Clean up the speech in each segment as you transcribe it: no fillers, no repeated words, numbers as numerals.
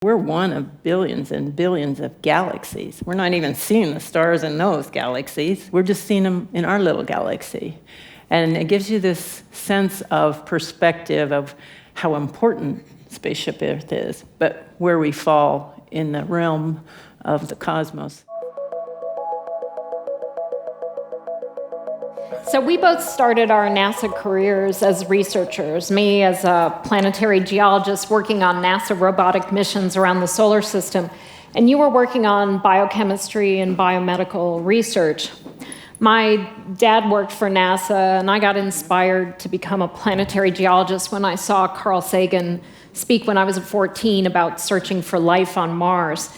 We're one of billions and billions of galaxies. We're not even seeing the stars in those galaxies. We're just seeing them in our little galaxy. And it gives you this sense of perspective of how important Spaceship Earth is, but where we fall in the realm of the cosmos. So we both started our NASA careers as researchers, me as a planetary geologist working on NASA robotic missions around the solar system, and you were working on biochemistry and biomedical research. My dad worked for NASA, and I got inspired to become a planetary geologist when I saw Carl Sagan speak when I was 14 about searching for life on Mars.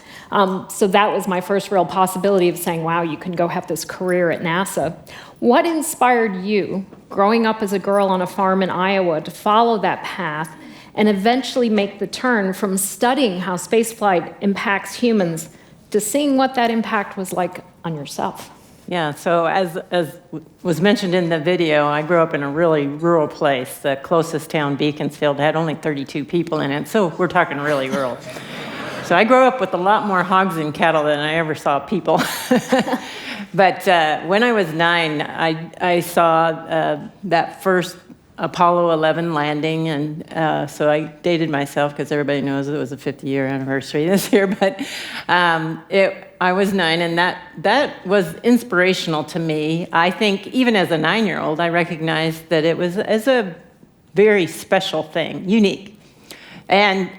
So that was my first real possibility of saying, wow, you can go have this career at NASA. What inspired you, growing up as a girl on a farm in Iowa, to follow that path and eventually make the turn from studying how spaceflight impacts humans to seeing what that impact was like on yourself? Yeah, so as was mentioned in the video, I grew up in a really rural place. The closest town, Beaconsfield, had only 32 people in it, so we're talking really rural. So I grew up with a lot more hogs and cattle than I ever saw people. But when I was 9, I saw that first Apollo 11 landing, and so I dated myself because everybody knows it was a 50-year anniversary this year. But I was 9, and that was inspirational to me. I think even as a 9-year-old, I recognized that it was as a very special thing, unique. And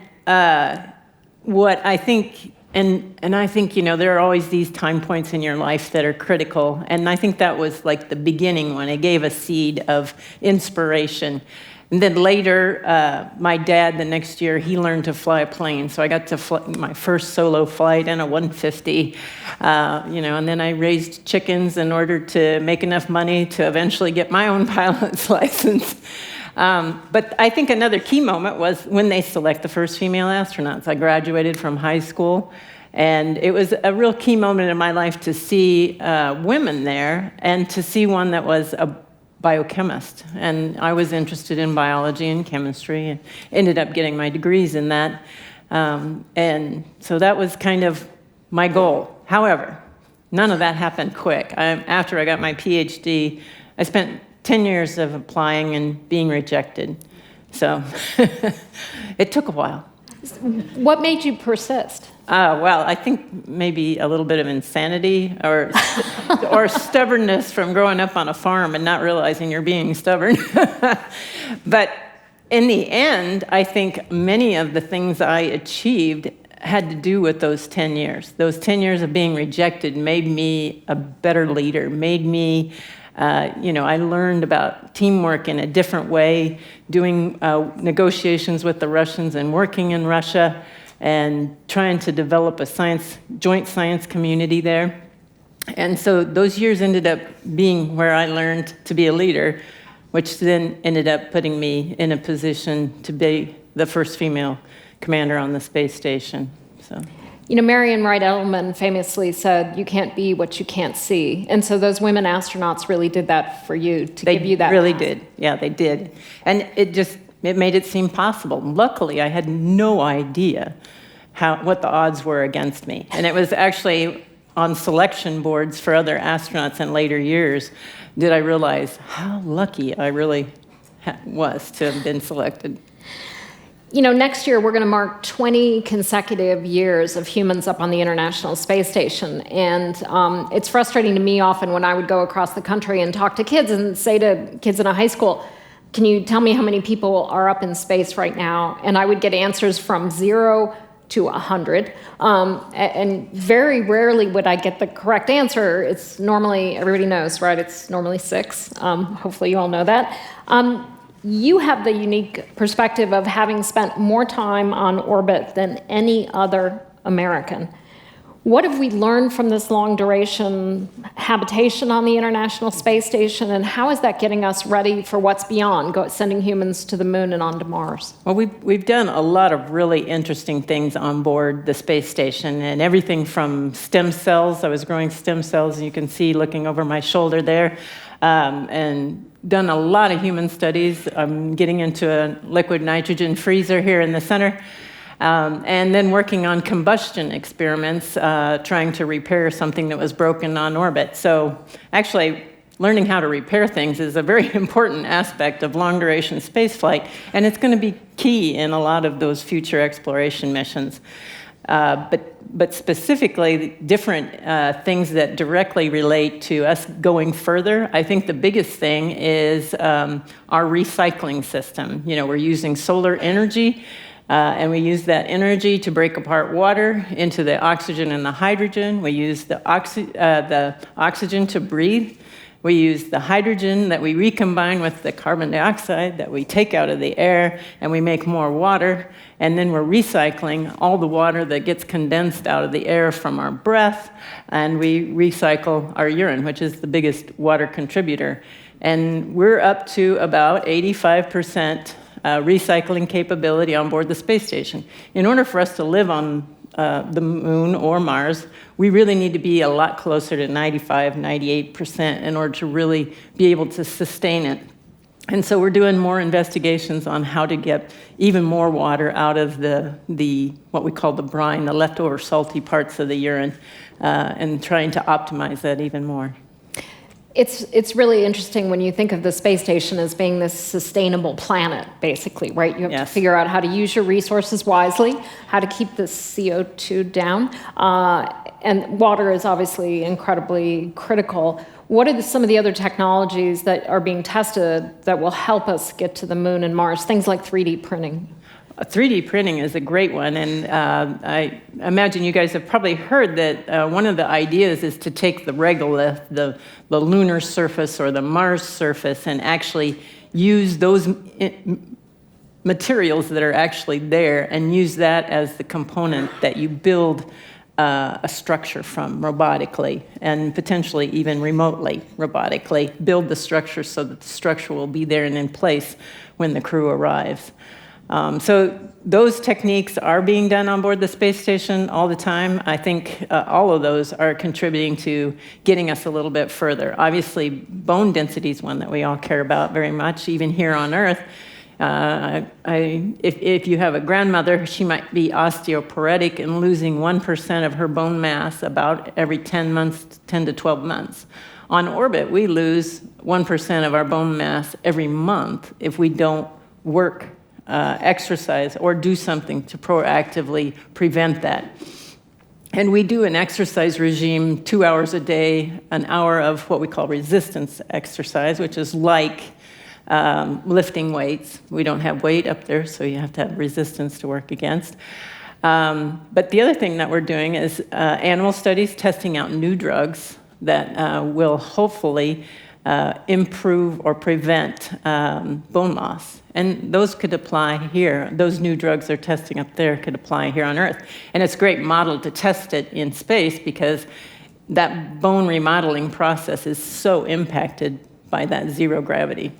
what I think, and I think, there are always these time points in your life that are critical, and I think that was like the beginning when it gave a seed of inspiration. And then later, my dad, the next year, he learned to fly a plane, so I got to fly my first solo flight in a 150, and then I raised chickens in order to make enough money to eventually get my own pilot's license. But I think another key moment was when they select the first female astronauts. I graduated from high school, and it was a real key moment in my life to see women there and to see one that was a biochemist. And I was interested in biology and chemistry and ended up getting my degrees in that. And so that was kind of my goal. However, none of that happened quick. After I got my PhD, I spent 10 years of applying and being rejected. So it took a while. What made you persist? Well, I think maybe a little bit of insanity or stubbornness from growing up on a farm and not realizing you're being stubborn. But in the end, I think many of the things I achieved had to do with those 10 years. Those 10 years of being rejected made me a better leader, made me I learned about teamwork in a different way, doing negotiations with the Russians and working in Russia and trying to develop a joint science community there. And so those years ended up being where I learned to be a leader, which then ended up putting me in a position to be the first female commander on the space station. So. Marian Wright Edelman famously said, you can't be what you can't see. And so those women astronauts really did that for you, to give you that They really path. did. Yeah, they did. And it made it seem possible. Luckily, I had no idea what the odds were against me. And it was actually on selection boards for other astronauts in later years did I realize how lucky I really was to have been selected. Next year we're going to mark 20 consecutive years of humans up on the International Space Station. And it's frustrating to me often when I would go across the country and talk to kids and say to kids in a high school, can you tell me how many people are up in space right now? And I would get answers from 0 to 100. And very rarely would I get the correct answer. It's normally, everybody knows, right? It's normally 6. Hopefully you all know that. You have the unique perspective of having spent more time on orbit than any other American. What have we learned from this long-duration habitation on the International Space Station, and how is that getting us ready for what's beyond, sending humans to the moon and onto Mars? Well, we've done a lot of really interesting things on board the space station, and everything from stem cells. I was growing stem cells, you can see looking over my shoulder there, and done a lot of human studies. I'm getting into a liquid nitrogen freezer here in the center. And then working on combustion experiments, trying to repair something that was broken on orbit. So actually, learning how to repair things is a very important aspect of long-duration spaceflight, and it's going to be key in a lot of those future exploration missions. But specifically, different things that directly relate to us going further. I think the biggest thing is our recycling system. You know, we're using solar energy, and we use that energy to break apart water into the oxygen and the hydrogen. We use the oxygen to breathe. We use the hydrogen that we recombine with the carbon dioxide that we take out of the air, and we make more water. And then we're recycling all the water that gets condensed out of the air from our breath, and we recycle our urine, which is the biggest water contributor. And we're up to about 85% recycling capability on board the space station. In order for us to live on the moon or Mars, we really need to be a lot closer to 95, 98% in order to really be able to sustain it. And so we're doing more investigations on how to get even more water out of the what we call the brine, the leftover salty parts of the urine, and trying to optimize that even more. It's really interesting when you think of the space station as being this sustainable planet, basically, right? You have to figure out how to use your resources wisely, how to keep the CO2 down, and water is obviously incredibly critical. What are some of the other technologies that are being tested that will help us get to the moon and Mars, things like 3D printing? 3D printing is a great one, and I imagine you guys have probably heard that one of the ideas is to take the regolith, the lunar surface or the Mars surface, and actually use those materials that are actually there and use that as the component that you build a structure from robotically, and potentially even remotely robotically build the structure so that the structure will be there and in place when the crew arrives. So those techniques are being done on board the space station all the time. I think all of those are contributing to getting us a little bit further. Obviously, bone density is one that we all care about very much, even here on Earth. If you have a grandmother, she might be osteoporotic and losing 1% of her bone mass about every 10 months, 10 to 12 months. On orbit, we lose 1% of our bone mass every month if we don't work, exercise, or do something to proactively prevent that. And we do an exercise regime 2 hours a day, an hour of what we call resistance exercise, which is like lifting weights. We don't have weight up there, so you have to have resistance to work against. But the other thing that we're doing is animal studies, testing out new drugs that will hopefully improve or prevent bone loss. And those could apply here. Those new drugs they're testing up there could apply here on Earth. And it's a great model to test it in space because that bone remodeling process is so impacted by that zero gravity.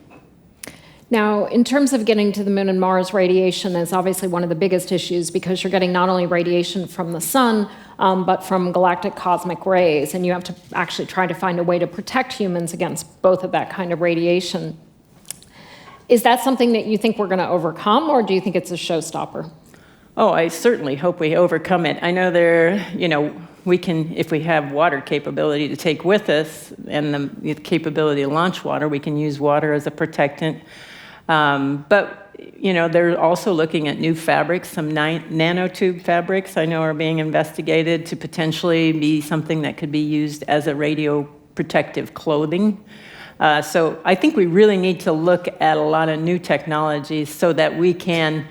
Now, in terms of getting to the moon and Mars, radiation is obviously one of the biggest issues because you're getting not only radiation from the sun, but from galactic cosmic rays, and you have to actually try to find a way to protect humans against both of that kind of radiation. Is that something that you think we're going to overcome, or do you think it's a showstopper? Oh, I certainly hope we overcome it. I know we can, if we have water capability to take with us and the capability to launch water, we can use water as a protectant. But they're also looking at new fabrics. Some nanotube fabrics I know are being investigated to potentially be something that could be used as a radio protective clothing. So I think we really need to look at a lot of new technologies so that we can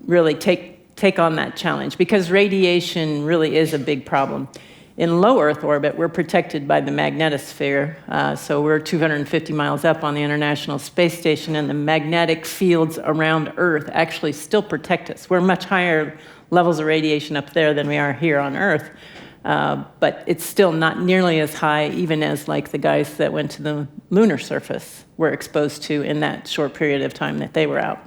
really take on that challenge, because radiation really is a big problem. In low Earth orbit, we're protected by the magnetosphere. So we're 250 miles up on the International Space Station, and the magnetic fields around Earth actually still protect us. We're much higher levels of radiation up there than we are here on Earth. But it's still not nearly as high, even as like the guys that went to the lunar surface were exposed to in that short period of time that they were out.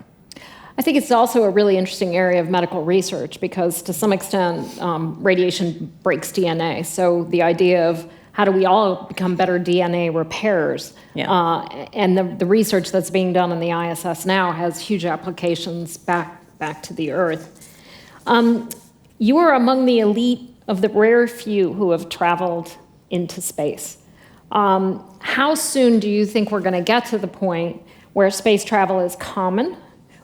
I think it's also a really interesting area of medical research because to some extent, radiation breaks DNA. So the idea of how do we all become better DNA repairers? Yeah. And the research that's being done in the ISS now has huge applications back to the Earth. You are among the elite of the rare few who have traveled into space. How soon do you think we're going to get to the point where space travel is common,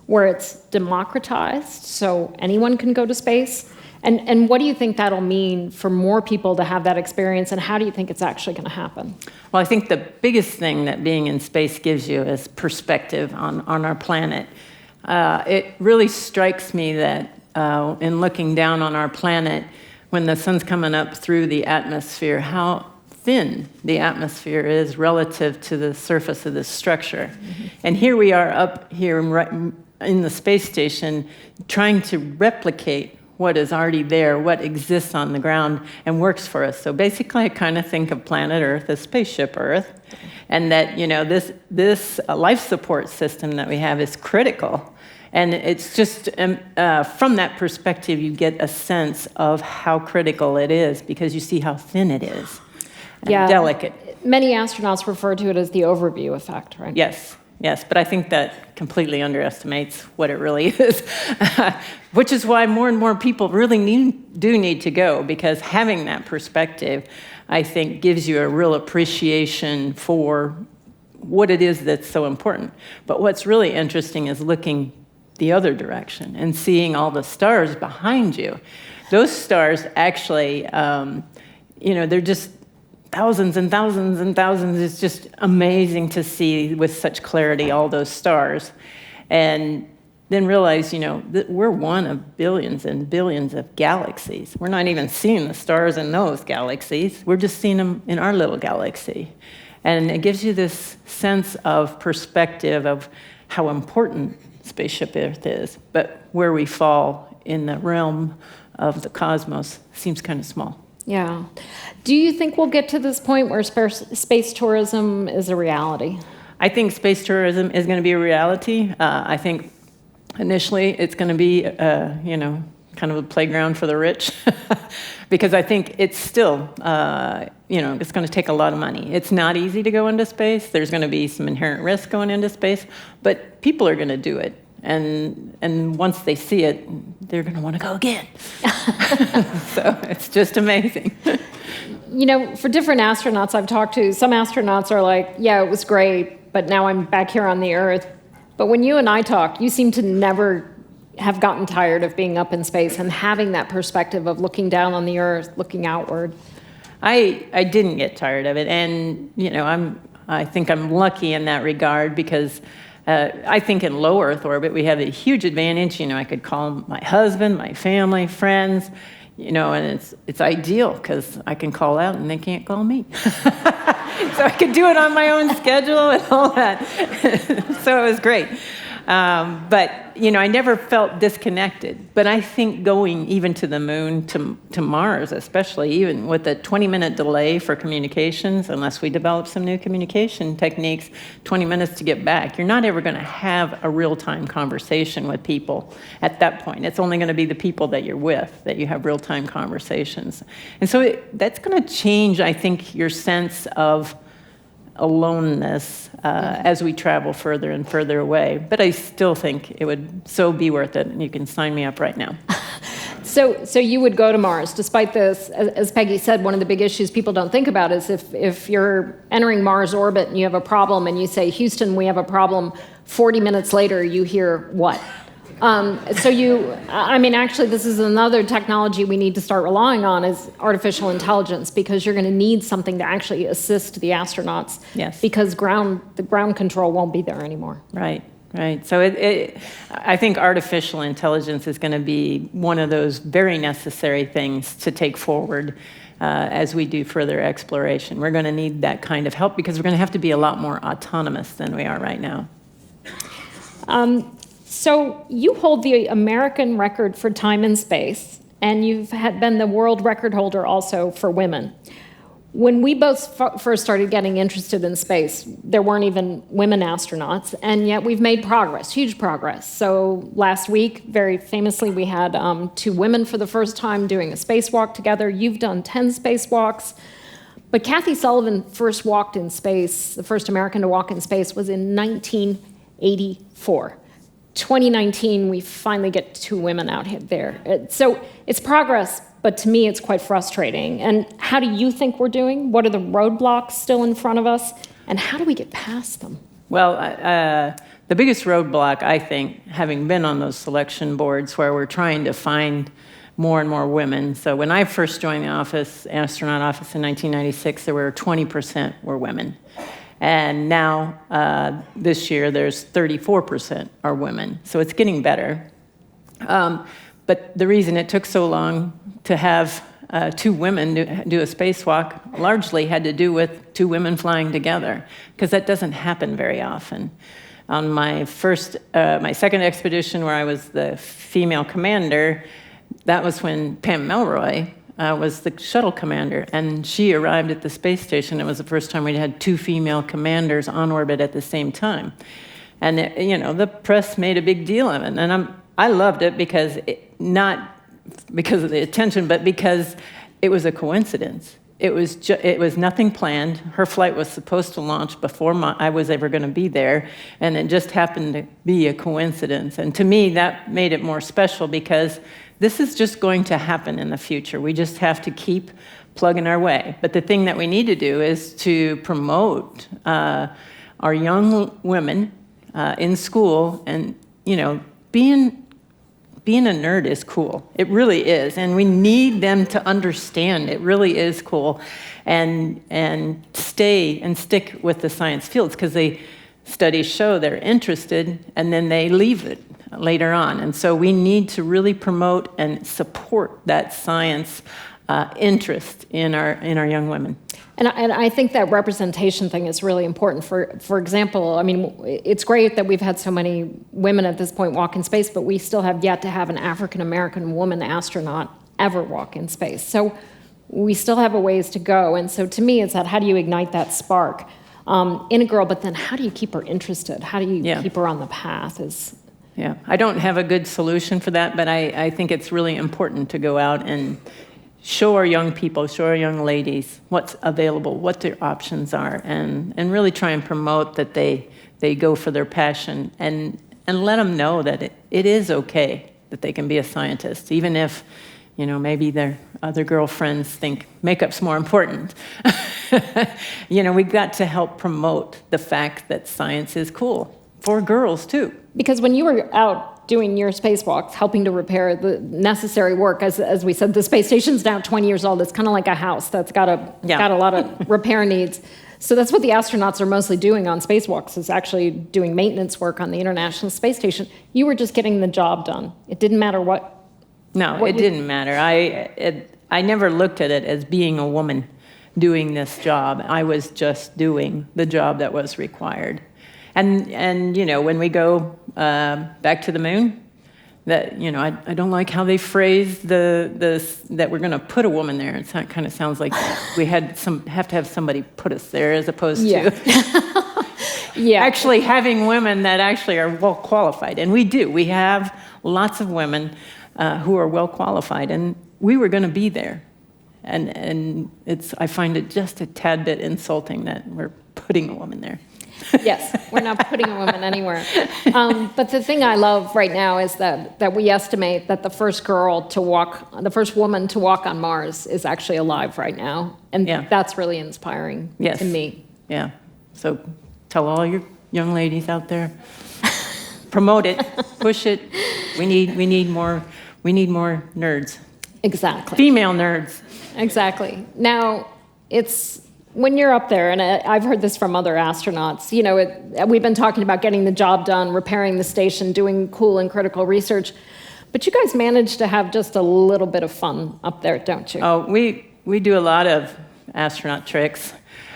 where it's democratized, so anyone can go to space? And what do you think that'll mean for more people to have that experience, and how do you think it's actually going to happen? Well, I think the biggest thing that being in space gives you is perspective on our planet. It really strikes me that in looking down on our planet, when the sun's coming up through the atmosphere, how thin the atmosphere is relative to the surface of this structure. Mm-hmm. And here we are up here right in the space station trying to replicate what is already there, what exists on the ground and works for us. So basically, I kind of think of planet Earth as spaceship Earth, and that, you know, this life support system that we have is critical. And it's just, from that perspective, you get a sense of how critical it is, because you see how thin it is and delicate. Many astronauts refer to it as the overview effect, right? Yes, but I think that completely underestimates what it really is, which is why more and more people really do need to go, because having that perspective, I think, gives you a real appreciation for what it is that's so important. But what's really interesting is looking the other direction and seeing all the stars behind you. Those stars actually, they're just thousands and thousands and thousands. It's just amazing to see with such clarity all those stars. And then realize, that we're one of billions and billions of galaxies. We're not even seeing the stars in those galaxies. We're just seeing them in our little galaxy. And it gives you this sense of perspective of how important spaceship Earth is, but where we fall in the realm of the cosmos seems kind of small. Yeah. Do you think we'll get to this point where space tourism is a reality? I think space tourism is going to be a reality. I think initially it's going to be, kind of a playground for the rich, because I think it's still, it's going to take a lot of money. It's not easy to go into space. There's going to be some inherent risk going into space, but people are going to do it. And once they see it, they're going to want to go again. So it's just amazing. For different astronauts I've talked to, some astronauts are like, yeah, it was great, but now I'm back here on the Earth. But when you and I talk, you seem to never have gotten tired of being up in space and having that perspective of looking down on the Earth, looking outward. I didn't get tired of it. And, I think I'm lucky in that regard, because I think in low Earth orbit, we have a huge advantage. I could call my husband, my family, friends, and it's ideal because I can call out and they can't call me. So I could do it on my own schedule and all that. So it was great. But, I never felt disconnected. But I think going even to the moon, to Mars especially, even with a 20-minute delay for communications, unless we develop some new communication techniques, 20 minutes to get back, you're not ever going to have a real-time conversation with people at that point. It's only going to be the people that you're with that you have real-time conversations. And so that's going to change, I think, your sense of aloneness as we travel further and further away. But I still think it would so be worth it, and you can sign me up right now. So you would go to Mars, despite this, as Peggy said, one of the big issues people don't think about is if you're entering Mars orbit and you have a problem and you say, Houston, we have a problem, 40 minutes later you hear what? Actually, this is another technology we need to start relying on is artificial intelligence, because you're going to need something to actually assist the astronauts. Yes. Because the ground control won't be there anymore. Right. So I think artificial intelligence is going to be one of those very necessary things to take forward as we do further exploration. We're going to need that kind of help because we're going to have to be a lot more autonomous than we are right now. So you hold the American record for time and space, and you've been the world record holder also for women. When we both first started getting interested in space, there weren't even women astronauts, and yet we've made progress, huge progress. So last week, very famously, we had 2 women for the first time doing a spacewalk together. You've done 10 spacewalks. But Kathy Sullivan first walked in space, the first American to walk in space was in 1984. 2019, we finally get 2 women out there. So it's progress, but to me, it's quite frustrating. And how do you think we're doing? What are the roadblocks still in front of us? And how do we get past them? Well, the biggest roadblock, I think, having been on those selection boards where we're trying to find more and more women. So when I first joined the astronaut office in 1996, there were 20% were women. And now, this year, there's 34% are women. So it's getting better. But the reason it took so long to have 2 women do a spacewalk largely had to do with 2 women flying together, because that doesn't happen very often. On my second expedition, where I was the female commander, that was when Pam Melroy was the shuttle commander, and she arrived at the space station. It was the first time we'd had 2 female commanders on orbit at the same time. And the press made a big deal of it, and I loved it not because of the attention, but because it was a coincidence. It was nothing planned. Her flight was supposed to launch before I was ever going to be there, and it just happened to be a coincidence. And to me, that made it more special, because this is just going to happen in the future. We just have to keep plugging our way. But the thing that we need to do is to promote our young women in school, and being a nerd is cool. It really is. And we need them to understand it really is cool, and stay and stick with the science fields, because studies show they're interested and then they leave it later on. And so we need to really promote and support that science interest in our young women. And I think that representation thing is really important. For example, I mean, it's great that we've had so many women at this point walk in space, but we still have yet to have an African-American woman astronaut ever walk in space. So we still have a ways to go. And so to me, it's that, how do you ignite that spark in a girl, but then how do you keep her interested? How do you keep her on the path? Yeah, I don't have a good solution for that, but I think it's really important to go out and show our young people, show our young ladies what's available, what their options are, and really try and promote that they go for their passion, and let them know that it is okay that they can be a scientist, even if, maybe their other girlfriends think makeup's more important. We've got to help promote the fact that science is cool for girls too. Because when you were out doing your spacewalks, helping to repair the necessary work, as we said, the space station's now 20 years old. It's kind of like a house that's got a lot of repair needs. So that's what the astronauts are mostly doing on spacewalks, is actually doing maintenance work on the International Space Station. You were just getting the job done. It didn't matter what. No, it didn't matter. I never looked at it as being a woman doing this job. I was just doing the job that was required. And when we go back to the moon, that I don't like how they phrased that we're going to put a woman there. It kind of sounds like we have to have somebody put us there, as opposed to actually having women that actually are well qualified. And we do. We have lots of women who are well qualified, and we were going to be there. And I find it just a tad bit insulting that we're putting a woman there. Yes, we're not putting a woman anywhere. But the thing I love right now is that we estimate that the first woman to walk on Mars is actually alive right now. And that's really inspiring to me. Yeah. So tell all your young ladies out there, promote it, push it. We need more nerds. Exactly. Female nerds. Exactly. Now, when you're up there, and I've heard this from other astronauts, we've been talking about getting the job done, repairing the station, doing cool and critical research, but you guys manage to have just a little bit of fun up there, don't you? Oh, we do a lot of astronaut tricks.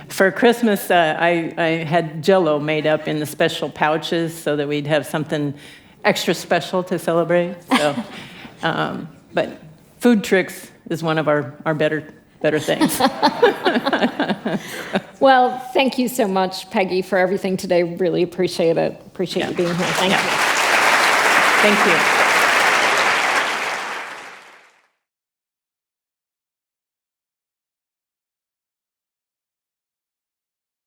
For Christmas, I had Jell-O made up in the special pouches so that we'd have something extra special to celebrate. So, but food tricks is one of our better things. Well, thank you so much, Peggy, for everything today. Really appreciate it. Appreciate you being here. Thank you. Thank you.